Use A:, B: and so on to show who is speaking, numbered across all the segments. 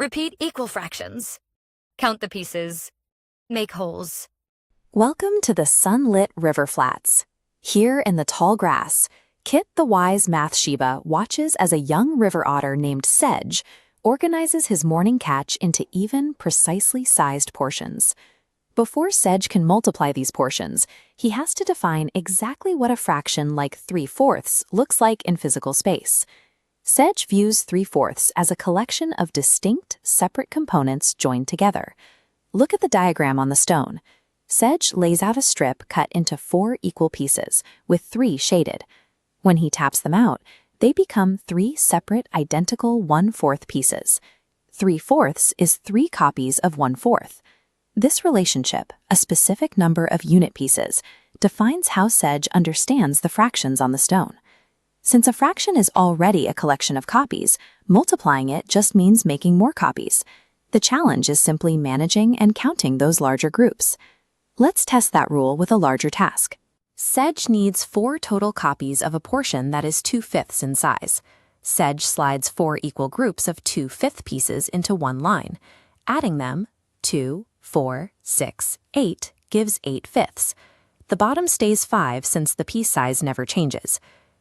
A: Repeat equal fractions. Count the pieces. Make wholes.
B: Welcome to the sunlit river flats. Here in the tall grass, Kit the wise math Sheba watches as a young river otter named Sedge organizes his morning catch into even, precisely sized portions. Before Sedge can multiply these portions, he has to define exactly what a fraction like 3/4 looks like in physical space. Sedge views 3/4 as a collection of distinct, separate components joined together. Look at the diagram on the stone. Sedge lays out a strip cut into 4 equal pieces, with 3 shaded. When he taps them out, they become 3 separate, identical 1/4 pieces. 3/4 is 3 copies of 1/4. This relationship, a specific number of unit pieces, defines how Sedge understands the fractions on the stone. Since a fraction is already a collection of copies, multiplying it just means making more copies. The challenge is simply managing and counting those larger groups. Let's test that rule with a larger task. Sedge needs 4 total copies of a portion that is 2/5 in size. Sedge slides 4 equal groups of 2/5 pieces into one line. Adding them, 2, 4, 6, 8, gives 8/5. The bottom stays 5 since the piece size never changes.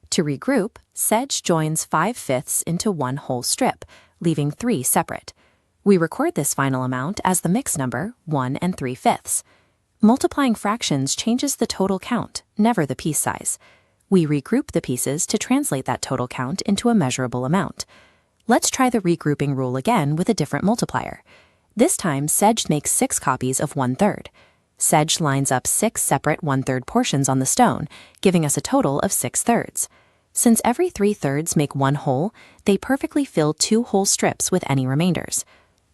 B: To regroup, Sedge joins 5/5 into one whole strip, leaving 3 separate. We record this final amount as the mix number, 1 3/5. Multiplying fractions changes the total count, never the piece size. We regroup the pieces to translate that total count into a measurable amount. Let's try the regrouping rule again with a different multiplier. This time, Sedge makes 6 copies of 1/3. Sedge lines up 6 separate 1/3 portions on the stone, giving us a total of 6/3. Since every 3/3 make one whole, they perfectly fill 2 whole strips with any remainders.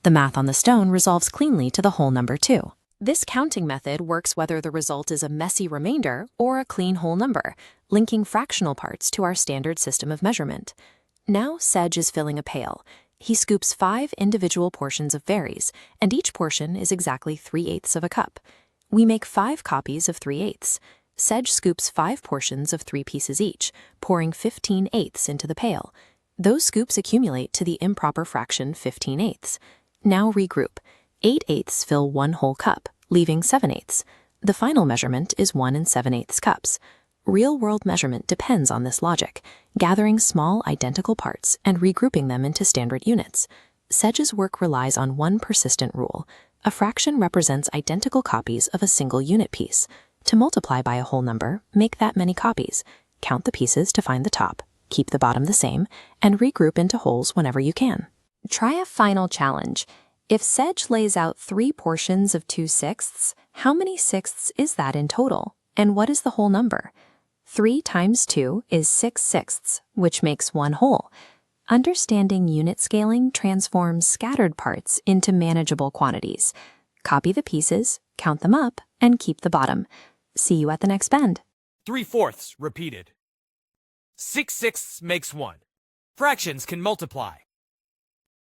B: The math on the stone resolves cleanly to the whole number 2. This counting method works whether the result is a messy remainder or a clean whole number, linking fractional parts to our standard system of measurement. Now Sedge is filling a pail. He scoops 5 individual portions of berries, and each portion is exactly 3/8 of a cup. We make 5 copies of 3/8. Sedge scoops 5 portions of 3 pieces each, pouring 15/8 into the pail. Those scoops accumulate to the improper fraction 15/8. Now regroup. 8/8 fill one whole cup, leaving 7/8. The final measurement is 1 7/8 cups. Real-world measurement depends on this logic, gathering small, identical parts and regrouping them into standard units. Sedge's work relies on one persistent rule. A fraction represents identical copies of a single unit piece. To multiply by a whole number, make that many copies. Count the pieces to find the top, keep the bottom the same, and regroup into wholes whenever you can. Try a final challenge. If Sedge lays out 3 portions of 2/6, how many sixths is that in total? And what is the whole number? 3 times 2 is 6/6, which makes one whole. Understanding unit scaling transforms scattered parts into manageable quantities. Copy the pieces, count them up, and keep the bottom. See you at the next bend.
C: 3/4 repeated. 6/6 makes 1. Fractions can multiply.